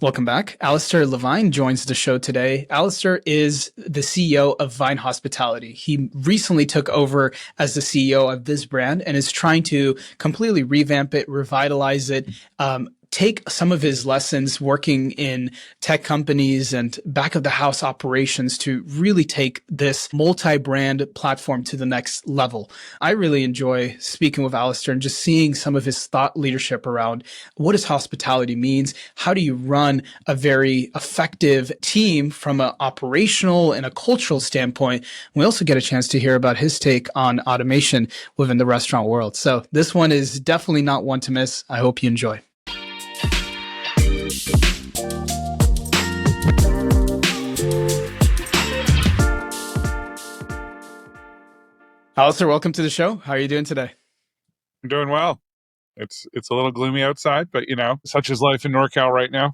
Welcome back. Alistair Levine joins the show today. Alistair is the CEO of Vine Hospitality. He recently took over as the CEO of this brand and is trying to completely revamp it, revitalize it, take some of his lessons working in tech companies and back of the house operations to really take this multi-brand platform to the next level. I really enjoy speaking with Alistair and just seeing some of his thought leadership around what does hospitality means? How do you run a very effective team from an operational and a cultural standpoint? We also get a chance to hear about his take on automation within the restaurant world. So this one is definitely not one to miss. I hope you enjoy. Alistair, welcome to the show. How are you doing today? I'm doing well. It's a little gloomy outside, but such is life in NorCal right now.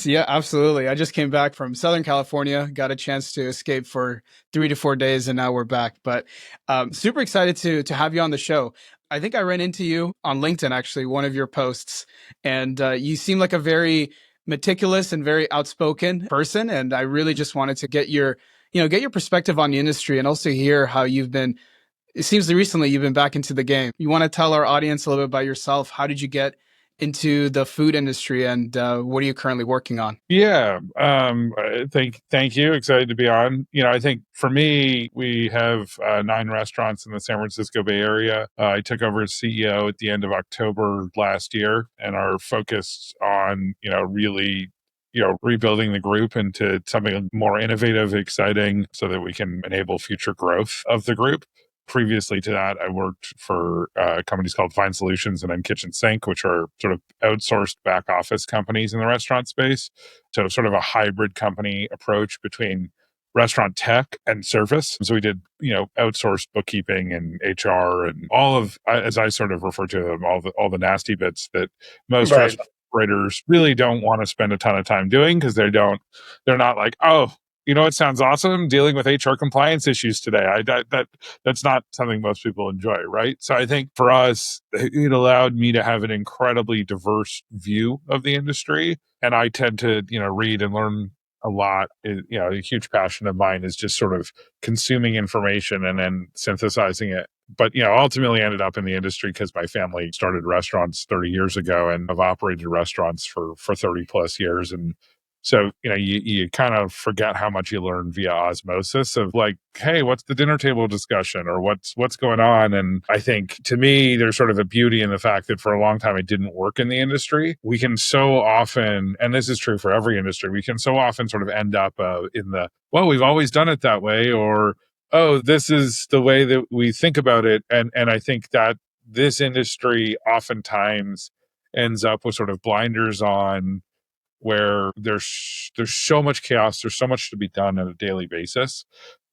Yeah, absolutely. I just came back from Southern California, got a chance to escape for 3 to 4 days, and now we're back. But super excited to have you on the show. I think I ran into you on LinkedIn, actually, one of your posts, and you seem like a very meticulous and very outspoken person. And I really just wanted to get your perspective on the industry and also hear how it seems that recently you've been back into the game. You want to tell our audience a little bit about yourself? How did you get into the food industry, and what are you currently working on? Yeah. Thank you. Excited to be on. I think for me, we have 9 restaurants in the San Francisco Bay Area. I took over as CEO at the end of October last year and are focused on, really rebuilding the group into something more innovative, exciting, so that we can enable future growth of the group. Previously to that, I worked for companies called Fine Solutions and then Kitchen Sink, which are sort of outsourced back office companies in the restaurant space. So sort of a hybrid company approach between restaurant tech and service. So we did, outsourced bookkeeping and HR and all of, as I sort of refer to them, all the nasty bits that most Right. restaurant operators really don't want to spend a ton of time doing because they're not like, oh, it sounds awesome dealing with HR compliance issues today. That's not something most people enjoy, right? So I think for us, it allowed me to have an incredibly diverse view of the industry. And I tend to, read and learn a lot. A huge passion of mine is just sort of consuming information and then synthesizing it. But, ultimately ended up in the industry because my family started restaurants 30 years ago and have operated restaurants for 30 plus years. And so, you kind of forget how much you learn via osmosis of like, hey, what's the dinner table discussion or what's going on? And I think to me, there's sort of a beauty in the fact that for a long time, I didn't work in the industry. We can so often, and this is true for every industry, we can so often sort of end up well, we've always done it that way, or, oh, this is the way that we think about it. And I think that this industry oftentimes ends up with sort of blinders on where there's so much chaos, there's so much to be done on a daily basis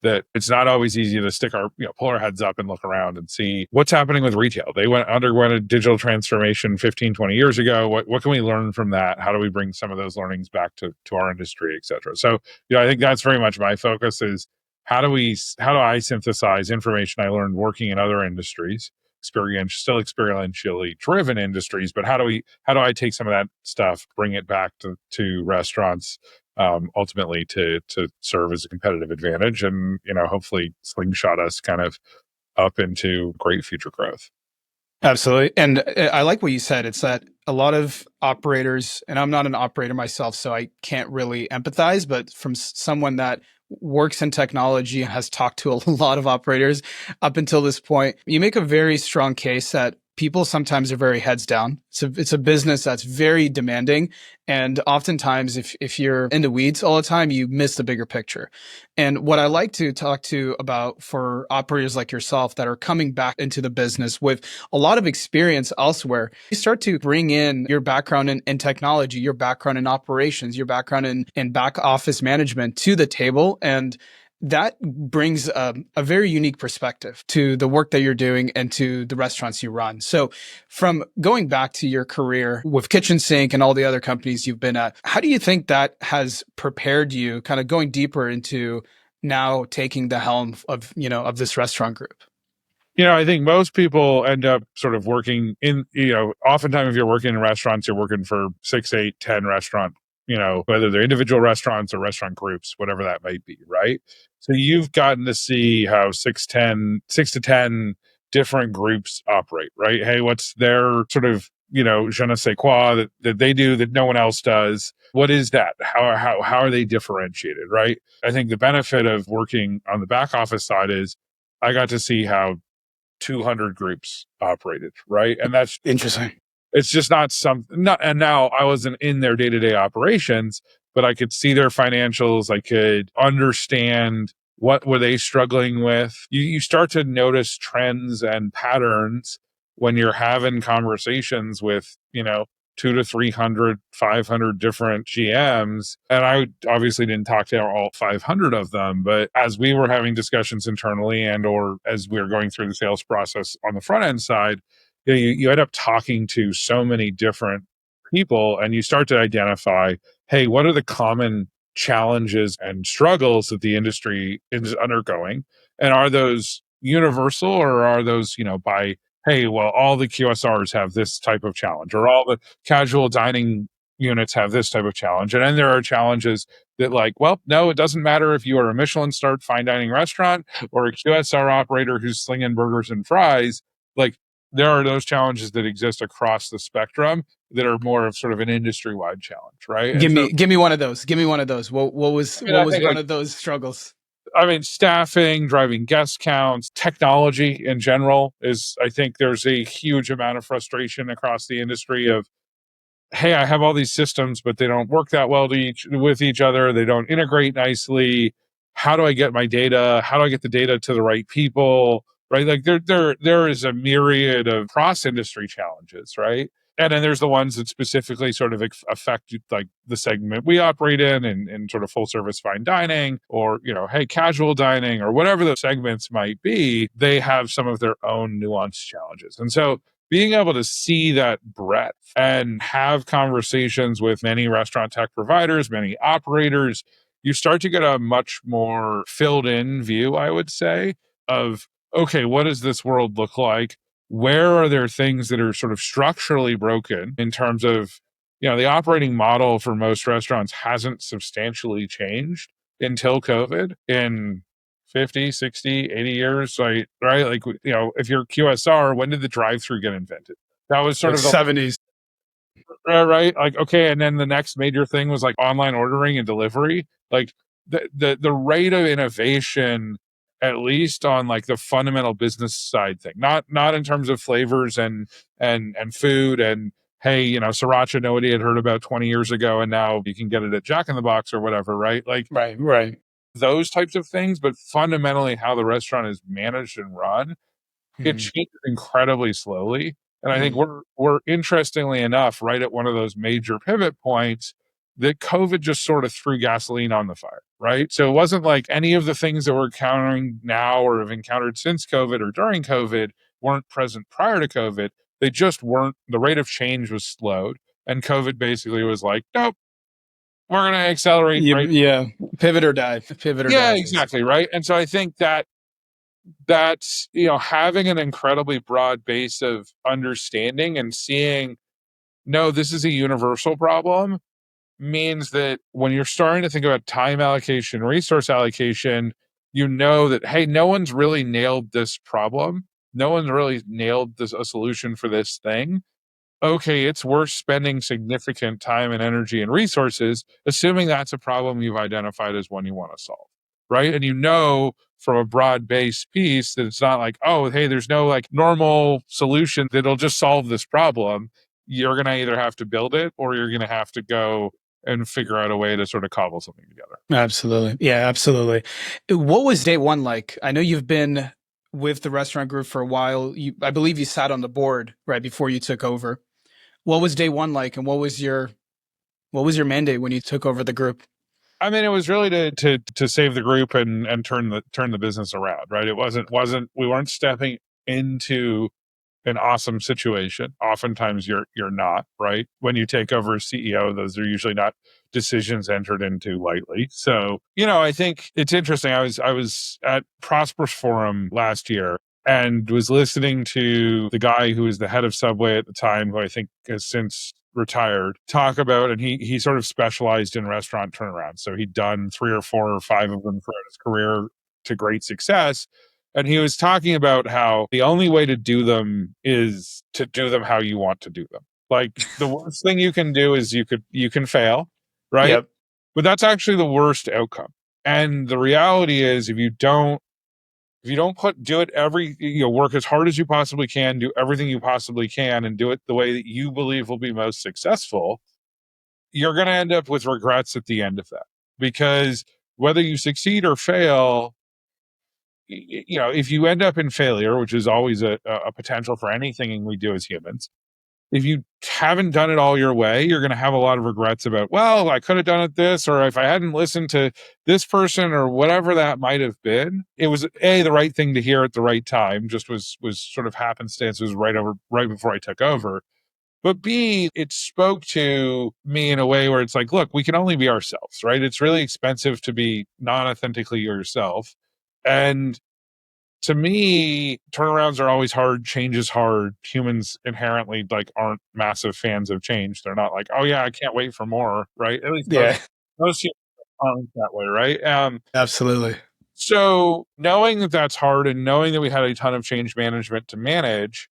that it's not always easy to pull our heads up and look around and see what's happening with retail. They underwent a digital transformation 15, 20 years ago. What can we learn from that? How do we bring some of those learnings back to our industry, et cetera? So, I think that's very much my focus is how do I synthesize information I learned working in other industries, still experientially driven industries, but how do I take some of that stuff, bring it back to restaurants, ultimately to serve as a competitive advantage and, hopefully slingshot us kind of up into great future growth. Absolutely. And I like what you said. It's that a lot of operators, and I'm not an operator myself, so I can't really empathize, but from someone that works in technology and has talked to a lot of operators up until this point, you make a very strong case that people sometimes are very heads down. It's a business that's very demanding. And oftentimes, if you're in the weeds all the time, you miss the bigger picture. And what I like to talk to about for operators like yourself that are coming back into the business with a lot of experience elsewhere, you start to bring in your background in technology, your background in operations, your background in back office management to the table. And that brings a very unique perspective to the work that you're doing and to the restaurants you run. So from going back to your career with Kitchen Sink and all the other companies you've been at, how do you think that has prepared you kind of going deeper into now taking the helm of this restaurant group? I think most people end up sort of working in, oftentimes if you're working in restaurants, you're working for 6, 8, 10 restaurant, whether they're individual restaurants or restaurant groups, whatever that might be, right? So you've gotten to see how 6 to 10 different groups operate, right? Hey, what's their sort of, je ne sais quoi that they do that no one else does? What is that? How are they differentiated, right? I think the benefit of working on the back office side is I got to see how 200 groups operated, right? And that's Interesting. it's just not not, and now I wasn't in their day-to-day operations, but I could see their financials. I could understand what were they struggling with. You start to notice trends and patterns when you're having conversations with, 2 to 300, 500 different GMs. And I obviously didn't talk to all 500 of them, but as we were having discussions internally and or as we were going through the sales process on the front end side, you end up talking to so many different people and you start to identify, hey, what are the common challenges and struggles that the industry is undergoing? And are those universal or are those, by, hey, well, all the QSRs have this type of challenge or all the casual dining units have this type of challenge. And then there are challenges that like, well, no, it doesn't matter if you are a Michelin starred fine dining restaurant or a QSR operator who's slinging burgers and fries. Like, there are those challenges that exist across the spectrum that are more of sort of an industry wide challenge, right? And so, Give me one of those. Give me one of those. What was I what was think one like, of those struggles? staffing, driving guest counts, technology in general is, I think there's a huge amount of frustration across the industry of, hey, I have all these systems, but they don't work that well with each other. They don't integrate nicely. How do I get my data? How do I get the data to the right people? Right? Like there is a myriad of cross industry challenges, right? And then there's the ones that specifically sort of affect like the segment we operate in sort of full service fine dining or, hey, casual dining or whatever the segments might be. They have some of their own nuanced challenges. And so being able to see that breadth and have conversations with many restaurant tech providers, many operators, you start to get a much more filled in view, I would say, of, okay, what does this world look like? Where are there things that are sort of structurally broken in terms of, the operating model for most restaurants hasn't substantially changed until COVID in 50, 60, 80 years, right? Like, if you're QSR, when did the drive through get invented? That was sort Like of the, 70s. right? Like, okay. And then the next major thing was like online ordering and delivery. Like the rate of innovation, at least on like the fundamental business side thing, not in terms of flavors and food and, hey, sriracha nobody had heard about 20 years ago and now you can get it at Jack in the Box or whatever, right? Like, Right, right. those types of things, but fundamentally how the restaurant is managed and run, it Mhm, changes incredibly slowly. And I think mhm. we're interestingly enough right at one of those major pivot points that COVID just sort of threw gasoline on the fire, right? So it wasn't like any of the things that we're encountering now or have encountered since COVID or during COVID weren't present prior to COVID. They just weren't, the rate of change was slowed. And COVID basically was like, nope, we're going to accelerate, right? Yeah, pivot or die. Pivot or Yeah, die, basically. exactly. Right. And so I think that's, having an incredibly broad base of understanding and seeing, no, this is a universal problem means that when you're starting to think about time allocation, resource allocation, that, hey, no one's really nailed this problem. No one's really nailed a solution for this thing. Okay, it's worth spending significant time and energy and resources, assuming that's a problem you've identified as one you want to solve. Right. And from a broad base piece that it's not like, oh, hey, there's no like normal solution that'll just solve this problem. You're going to either have to build it or you're going to have to go and figure out a way to sort of cobble something together. Absolutely. Yeah, absolutely. What was day one like? I know you've been with the restaurant group for a while. I believe you sat on the board right before you took over. What was day one like, and what was your mandate when you took over the group? I mean, it was really to save the group and turn the business around, right? It wasn't we weren't stepping into an awesome situation. Oftentimes you're not, right? When you take over as CEO, those are usually not decisions entered into lightly. So, I think it's interesting. I was at Prosperous Forum last year and was listening to the guy who was the head of Subway at the time, who I think has since retired, talk about, and he sort of specialized in restaurant turnarounds. So he'd done 3 or 4 or 5 of them throughout his career to great success. And he was talking about how the only way to do them is to do them how you want to do them. Like the worst thing you can do is you can fail, right? Yep. But that's actually the worst outcome. And the reality is if you don't do it work as hard as you possibly can, do everything you possibly can, and do it the way that you believe will be most successful, you're going to end up with regrets at the end of that. Because whether you succeed or fail, if you end up in failure, which is always a potential for anything we do as humans, if you haven't done it all your way, you're going to have a lot of regrets about, well, I could have done it this, or if I hadn't listened to this person or whatever that might have been. It was the right thing to hear at the right time, just was sort of happenstance, was right before I took over. But B, it spoke to me in a way where it's like, look, we can only be ourselves, right? It's really expensive to be non authentically yourself. And to me, turnarounds are always hard. Change is hard. Humans inherently aren't massive fans of change. They're not like, oh yeah, I can't wait for more, right? At least Yeah. most humans aren't that way, right? Absolutely. So knowing that that's hard, and knowing that we had a ton of change management to manage,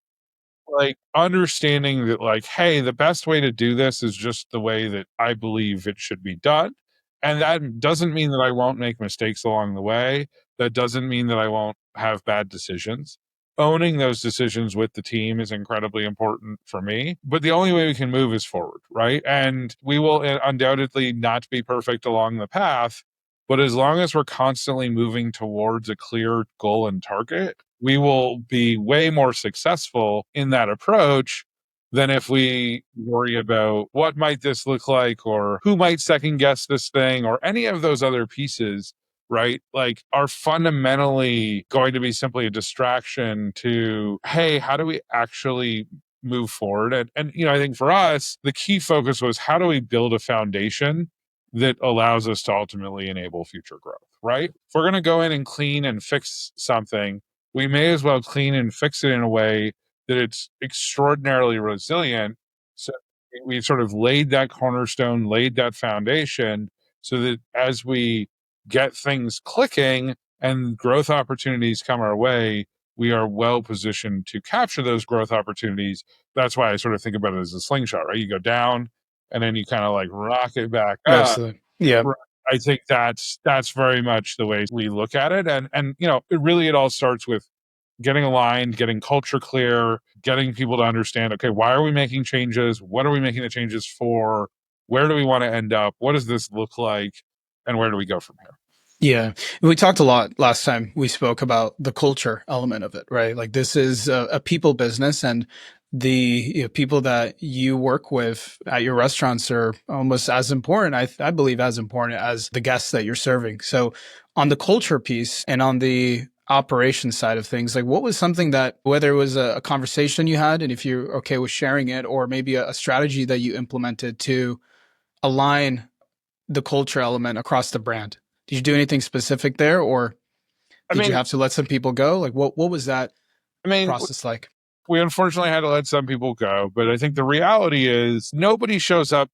understanding that hey, the best way to do this is just the way that I believe it should be done. And that doesn't mean that I won't make mistakes along the way. That doesn't mean that I won't have bad decisions. Owning those decisions with the team is incredibly important for me. But the only way we can move is forward, right? And we will undoubtedly not be perfect along the path. But as long as we're constantly moving towards a clear goal and target, we will be way more successful in that approach than if we worry about what might this look like, or who might second guess this thing, or any of those other pieces, right? Are fundamentally going to be simply a distraction to, hey, how do we actually move forward? And I think for us, the key focus was, how do we build a foundation that allows us to ultimately enable future growth, right? If we're going to go in and clean and fix something, we may as well clean and fix it in a way that it's extraordinarily resilient. So we've sort of laid that cornerstone, laid that foundation, so that as we get things clicking and growth opportunities come our way, we are well positioned to capture those growth opportunities. That's why I sort of think about it as a slingshot, right? You go down and then you kind of rocket back up. Absolutely. Yeah. I think that's very much the way we look at it. And it all starts with getting aligned, getting culture clear, getting people to understand, okay, why are we making changes? What are we making the changes for? Where do we want to end up? What does this look like? And where do we go from here? Yeah. We talked a lot last time we spoke about the culture element of it, right? Like this is a people business, and the people that you work with at your restaurants are almost as important, I believe, as important as the guests that you're serving. So on the culture piece and on the operation side of things, what was something that, whether it was a conversation you had, and if you're okay with sharing it, or maybe a strategy that you implemented to align the culture element across the brand? Did you do anything specific there, or I did you mean, have to let some people go? What was that I mean, process like? we unfortunately had to let some people go, but I think the reality is nobody shows up,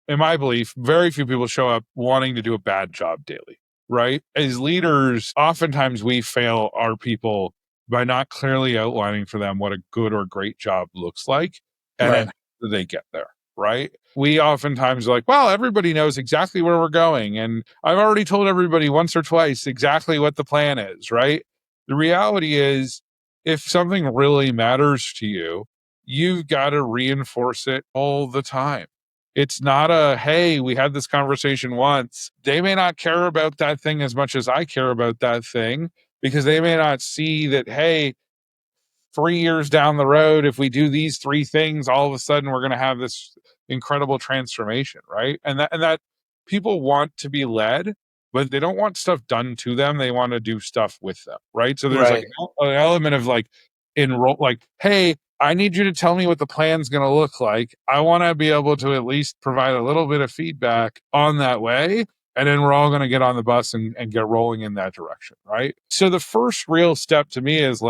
in my belief, very few people show up wanting to do a bad job daily, right? As leaders, oftentimes we fail our people by not clearly outlining for them what a good or great job looks like, and then Right. how do they get there, right? We oftentimes are like, well, everybody knows exactly where we're going, and I've already told everybody once or twice exactly what the plan is, right? The reality is, if something really matters to you, you've got to reinforce it all the time. It's not a, hey, we had this conversation once. They may not care about that thing as much as I care about that thing, because they may not see that, hey, 3 years down the road, if we do these three things, all of a sudden we're going to have this incredible transformation, right? And that people want to be led, but they don't want stuff done to them. They want to do stuff with them, right? So there's Right. an element of enroll, hey, I need you to tell me what the plan's going to look like. I want to be able to at least provide a little bit of feedback on that way. And then we're all going to get on the bus and get rolling in that direction, right? So the first real step to me is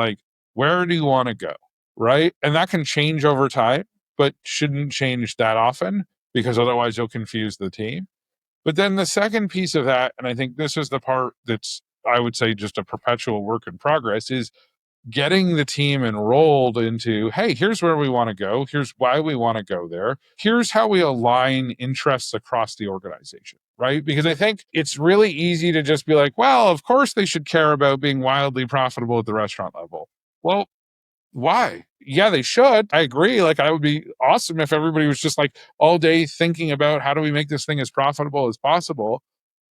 where do you want to go? Right. And that can change over time. but shouldn't change that often because otherwise you'll confuse the team. But then the second piece of that, and I think this is the part that's, I would say, just a perpetual work in progress, is getting the team enrolled into, hey, here's where we want to go. Here's why we want to go there. Here's how we align interests across the organization, right? Because I think it's really easy to just be like, well, of course they should care about being wildly profitable at the restaurant level. Well, why? Yeah, they should. I agree. Like, I would be awesome if everybody was just like all day thinking about how do we make this thing as profitable as possible.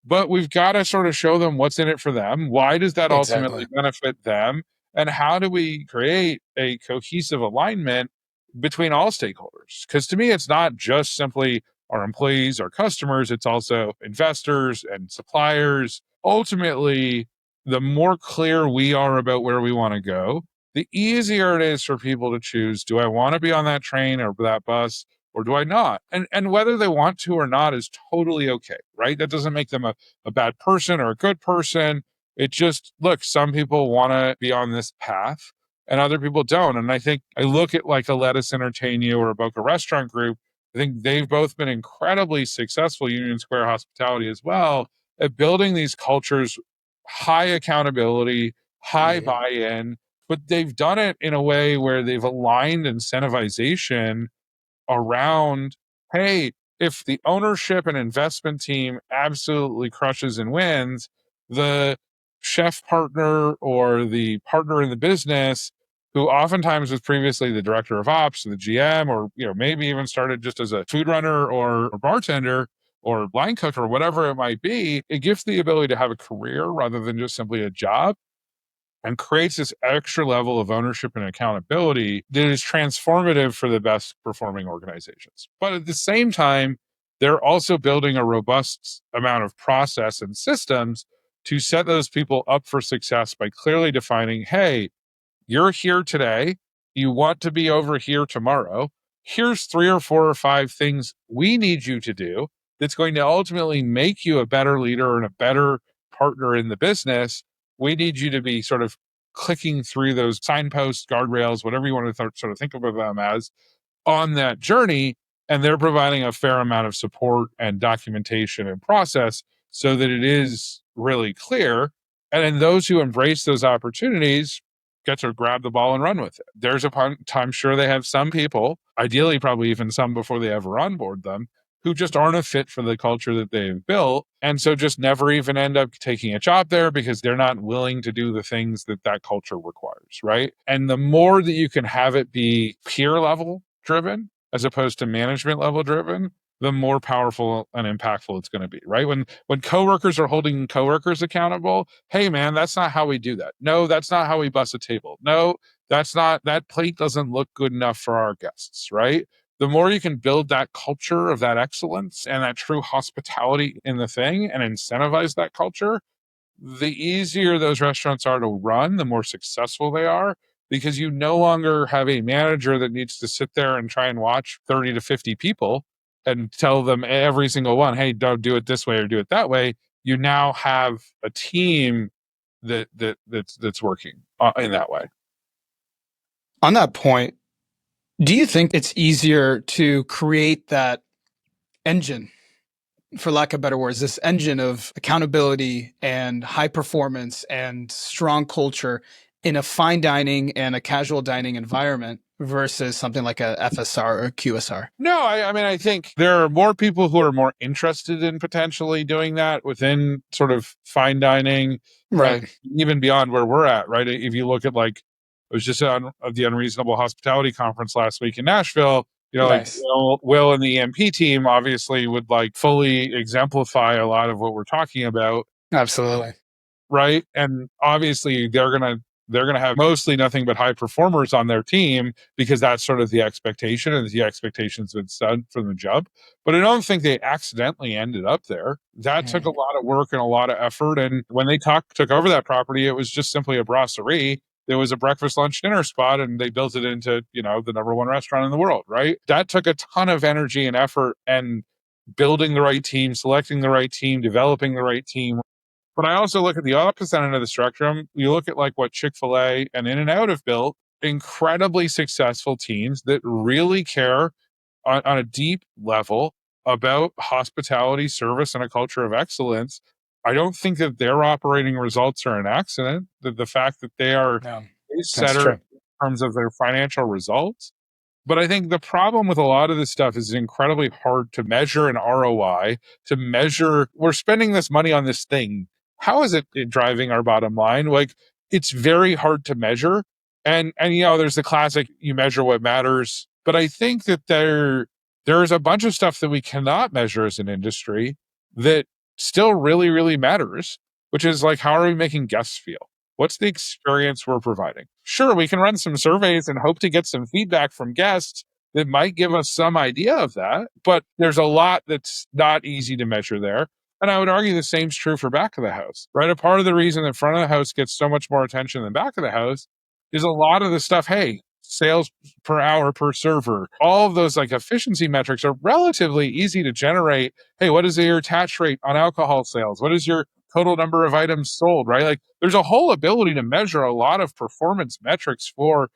But we've got to sort of show them what's in it for them. Why does that ultimately Exactly. benefit them? And how do we create a cohesive alignment between all stakeholders? Because to me, it's not just simply our employees, our customers, it's also investors and suppliers. Ultimately, the more clear we are about where we want to go, the easier it is for people to choose, do I want to be on that train or that bus, or do I not? And whether they want to or not is totally okay, right? That doesn't make them a bad person or a good person. It just, look, some people want to be on this path and other people don't. And I think I look at like a Lettuce Entertain You or a Boca Restaurant Group. I think they've both been incredibly successful, Union Square Hospitality as well, at building these cultures, high accountability, high Yeah. buy-in, but they've done it in a way where they've aligned incentivization around, hey, if the ownership and investment team absolutely crushes and wins, the chef partner or the partner in the business, who oftentimes was previously the director of ops, the GM, or maybe even started just as a food runner or a bartender or line cook or whatever it might be, it gives the ability to have a career rather than just simply a job, and creates this extra level of ownership and accountability that is transformative for the best performing organizations. But at the same time, they're also building a robust amount of process and systems to set those people up for success by clearly defining, hey, you're here today. You want to be over here tomorrow. Here's 3 or 4 or 5 things we need you to do that's going to ultimately make you a better leader and a better partner in the business. We need you to be sort of clicking through those signposts, guardrails, whatever you want to sort of think of them as, on that journey. And they're providing a fair amount of support and documentation and process so that it is really clear. And then those who embrace those opportunities get to grab the ball and run with it. There's a time, sure, they have some people, ideally probably even some before they ever onboard them, who just aren't a fit for the culture that they've built. And so just never even end up taking a job there because they're not willing to do the things that that culture requires, right? And the more that you can have it be peer level driven as opposed to management level driven, the more powerful and impactful it's going to be, right? When coworkers are holding coworkers accountable, hey man, that's not how we do that. No, that's not how we bus a table. No, that plate doesn't look good enough for our guests, right? The more you can build that culture of that excellence and that true hospitality in the thing and incentivize that culture, the easier those restaurants are to run, the more successful they are, because you no longer have a manager that needs to sit there and try and watch 30 to 50 people and tell them every single one, hey, don't do it this way or do it that way. You now have a team that's working in that way. On that point, do you think it's easier to create that engine, for lack of better words, this engine of accountability and high performance and strong culture in a fine dining and a casual dining environment versus something like a FSR or QSR? No, I mean, I think there are more people who are more interested in potentially doing that within sort of fine dining, Right. even beyond where we're at, right? If you look at like, I was just on the Unreasonable Hospitality Conference last week in Nashville. Like Nice. Will and the EMP team obviously would like fully exemplify a lot of what we're talking about, Absolutely. right? And obviously they're gonna have mostly nothing but high performers on their team because that's sort of the expectation, and the expectation's been set from the jump. But I don't think they accidentally ended up there. That took a lot of work and a lot of effort. And when they took over that property, it was just simply a brasserie. There was a breakfast, lunch, dinner spot, and they built it into, the number one restaurant in the world, right? That took a ton of energy and effort, and building the right team, selecting the right team, developing the right team. But I also look at the opposite end of the spectrum. You look at like what Chick-fil-A and In-N-Out have built. incredibly successful teams that really care on a deep level about hospitality, service, and a culture of excellence. I don't think that their operating results are an accident. That the fact that they are No, pace that's setter true. in terms of their financial results. But I think the problem with a lot of this stuff is it's incredibly hard to measure an ROI, to measure we're spending this money on this thing. How is it driving our bottom line? Like it's very hard to measure. And there's the classic you measure what matters. But I think that there's a bunch of stuff that we cannot measure as an industry that still really, really matters, which is like how are we making guests feel? What's the experience we're providing? Sure, we can run some surveys and hope to get some feedback from guests that might give us some idea of that, but there's a lot that's not easy to measure there. And I would argue the same's true for back of the house, right? A part of the reason that front of the house gets so much more attention than back of the house is a lot of the stuff, hey, sales per hour per server, all of those like efficiency metrics are relatively easy to generate. Hey, what is your attach rate on alcohol sales? What is your total number of items sold, right? Like there's a whole ability to measure a lot of performance metrics for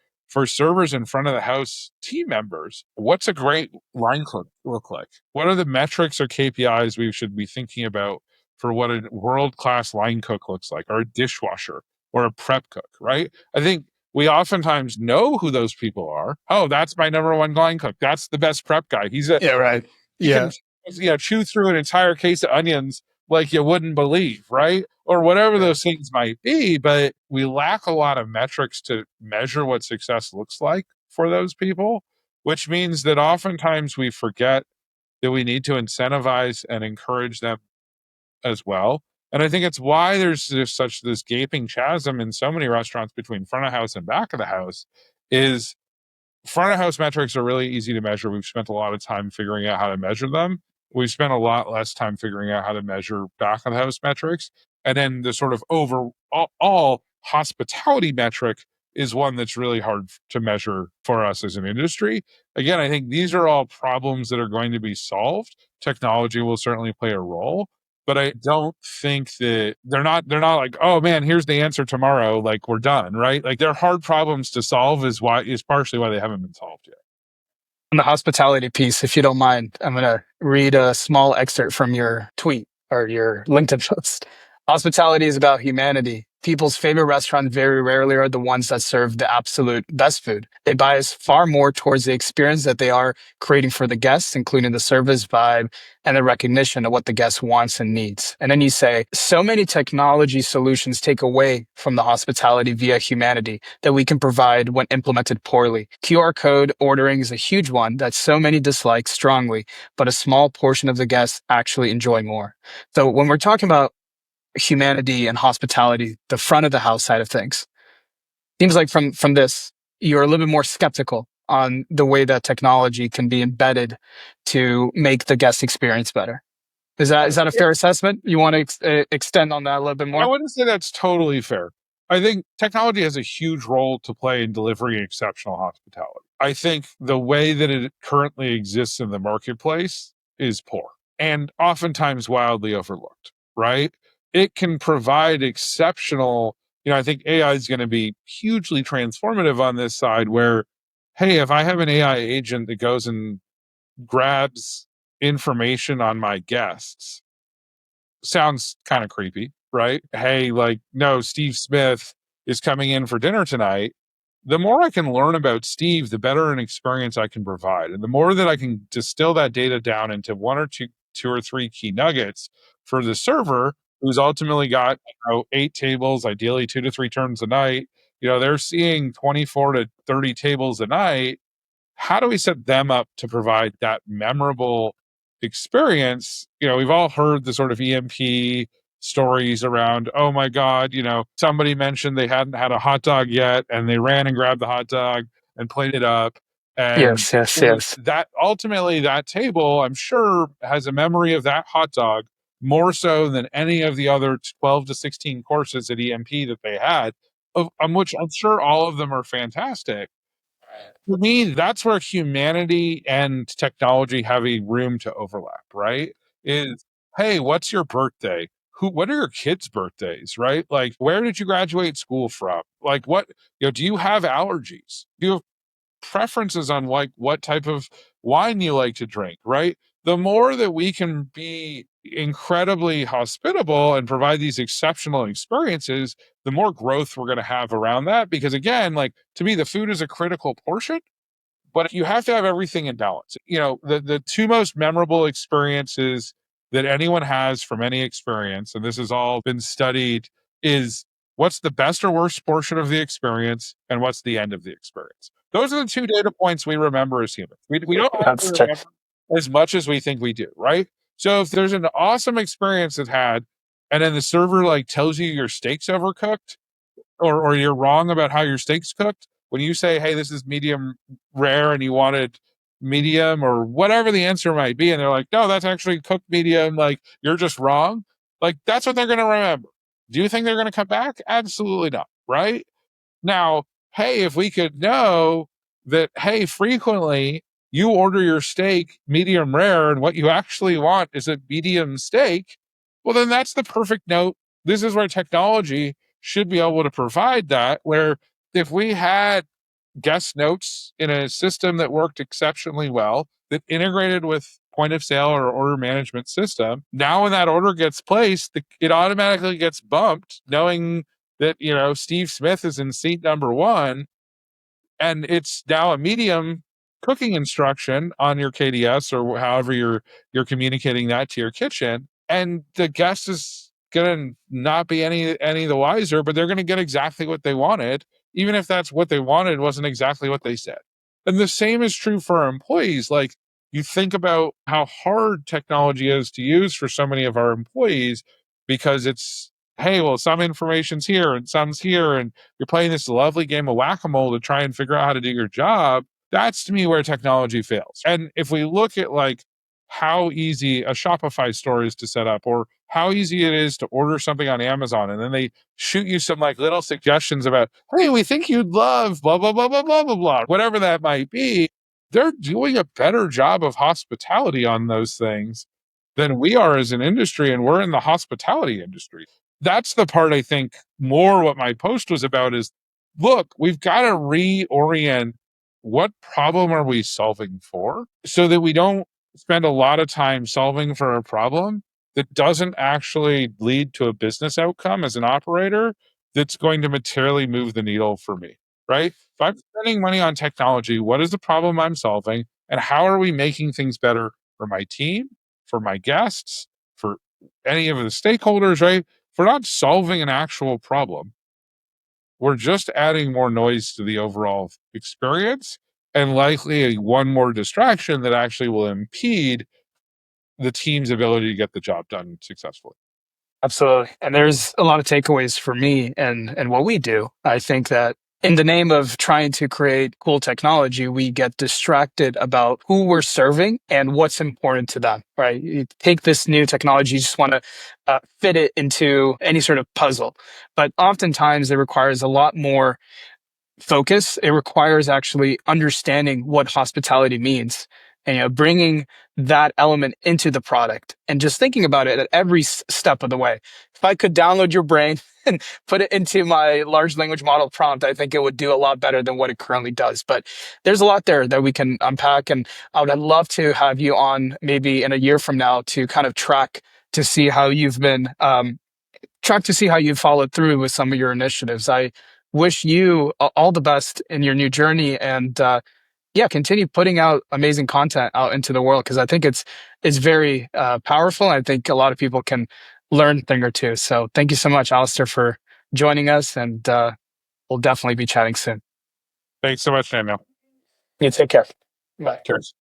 servers in front of the house team members. What's a great line cook look like? What are the metrics or KPIs we should be thinking about for what a world-class line cook looks like, or a dishwasher, or a prep cook, right? I think we oftentimes know who those people are. Oh, that's my number one line cook. That's the best prep guy. Yeah, right. He can Yeah. chew through an entire case of onions like you wouldn't believe, right? Or whatever Right. those things might be, but we lack a lot of metrics to measure what success looks like for those people, which means that oftentimes we forget that we need to incentivize and encourage them as well. And I think it's why there's just such this gaping chasm in so many restaurants between front of house and back of the house is front of house metrics are really easy to measure. We've spent a lot of time figuring out how to measure them. We've spent a lot less time figuring out how to measure back of the house metrics. And then the sort of overall hospitality metric is one that's really hard to measure for us as an industry. Again, I think these are all problems that are going to be solved. Technology will certainly play a role, but I don't think that they're not like, oh man, here's the answer tomorrow, like we're done, right? Like they're hard problems to solve is partially why they haven't been solved yet. On the hospitality piece, if you don't mind, I'm going to read a small excerpt from your tweet or your LinkedIn post. Hospitality is about humanity. People's favorite restaurants very rarely are the ones that serve the absolute best food. They bias far more towards the experience that they are creating for the guests, including the service vibe and the recognition of what the guest wants and needs. And then you say, so many technology solutions take away from the hospitality via humanity that we can provide when implemented poorly. QR code ordering is a huge one that so many dislike strongly, but a small portion of the guests actually enjoy more. So when we're talking about humanity and hospitality, the front of the house side of things, seems like from this, you're a little bit more skeptical on the way that technology can be embedded to make the guest experience better. Is that a fair assessment? You want to extend on that a little bit I more? wouldn't say that's totally fair. I think technology has a huge role to play in delivering exceptional hospitality. I think the way that it currently exists in the marketplace is poor and oftentimes wildly overlooked, right? It can provide exceptional, I think AI is going to be hugely transformative on this side where, hey, if I have an AI agent that goes and grabs information on my guests, sounds kind of creepy, right? Hey, like, no, Steve Smith is coming in for dinner tonight. The more I can learn about Steve, the better an experience I can provide. And the more that I can distill that data down into one or two or three key nuggets for the server, who's ultimately got 8 tables, ideally 2 to 3 turns a night. They're seeing 24 to 30 tables a night. How do we set them up to provide that memorable experience? We've all heard the sort of EMP stories around, oh my God, somebody mentioned they hadn't had a hot dog yet and they ran and grabbed the hot dog and played it up. And Yes, yes, yes. that ultimately, that table, I'm sure, has a memory of that hot dog more so than any of the other 12 to 16 courses at EMP that they had, of which I'm sure all of them are fantastic. For me, that's where humanity and technology have a room to overlap, right? Is, hey, what's your birthday? what are your kids' birthdays, right? Like, where did you graduate school from? Like, what, do you have allergies? Do you have preferences on like what type of wine you like to drink, right? The more that we can be incredibly hospitable and provide these exceptional experiences, the more growth we're going to have around that. Because again, like to me, the food is a critical portion, but you have to have everything in balance. The two most memorable experiences that anyone has from any experience, and this has all been studied, is what's the best or worst portion of the experience and what's the end of the experience. Those are the two data points we remember as humans. We don't That's actually true. remember as much as we think we do, right? So if there's an awesome experience it had, and then the server like tells you your steak's overcooked, or you're wrong about how your steak's cooked, when you say, hey, this is medium rare and you wanted medium or whatever the answer might be, and they're like, no, that's actually cooked medium, like you're just wrong, like that's what they're going to remember. Do you think they're going to come back? Absolutely not, right? Now, hey, if we could know that, hey, frequently you order your steak medium rare and what you actually want is a medium steak, well, then that's the perfect note. This is where technology should be able to provide that, where if we had guest notes in a system that worked exceptionally well, that integrated with point of sale or order management system, now when that order gets placed, it automatically gets bumped, knowing that, Steve Smith is in seat number one, and it's now a medium cooking instruction on your KDS or however you're communicating that to your kitchen, and the guest is gonna not be any the wiser, but they're gonna get exactly what they wanted, even if that's what they wanted wasn't exactly what they said. And the same is true for our employees. Like, you think about how hard technology is to use for so many of our employees, because it's, hey, well, some information's here and some's here, and you're playing this lovely game of whack-a-mole to try and figure out how to do your job. That's to me where technology fails. And if we look at like how easy a Shopify store is to set up, or how easy it is to order something on Amazon, and then they shoot you some like little suggestions about, hey, we think you'd love blah, blah, blah, blah, blah, blah, blah, whatever that might be, they're doing a better job of hospitality on those things than we are as an industry. And we're in the hospitality industry. That's the part I think more what my post was about is, look, we've got to reorient what problem are we solving for, so that we don't spend a lot of time solving for a problem that doesn't actually lead to a business outcome as an operator that's going to materially move the needle for me, right? If I'm spending money on technology, what is the problem I'm solving? And how are we making things better for my team, for my guests, for any of the stakeholders, right? If we're not solving an actual problem, we're just adding more noise to the overall experience, and likely one more distraction that actually will impede the team's ability to get the job done successfully. Absolutely. And there's a lot of takeaways for me and what we do. I think that in the name of trying to create cool technology, we get distracted about who we're serving and what's important to them, right? You take this new technology, you just want to fit it into any sort of puzzle. But oftentimes it requires a lot more focus. It requires actually understanding what hospitality means and, bringing that element into the product and just thinking about it at every step of the way. If I could download your brain and put it into my large language model prompt, I think it would do a lot better than what it currently does. But there's a lot there that we can unpack. And I'd love to have you on maybe in a year from now to kind of to see how you've been, track to see how you followed through with some of your initiatives. I wish you all the best in your new journey, and yeah, continue putting out amazing content out into the world, because I think it's very powerful. I think a lot of people can learn a thing or two. So thank you so much, Alistair, for joining us, and we'll definitely be chatting soon. Thanks so much, Daniel. You take care. Bye. Cheers.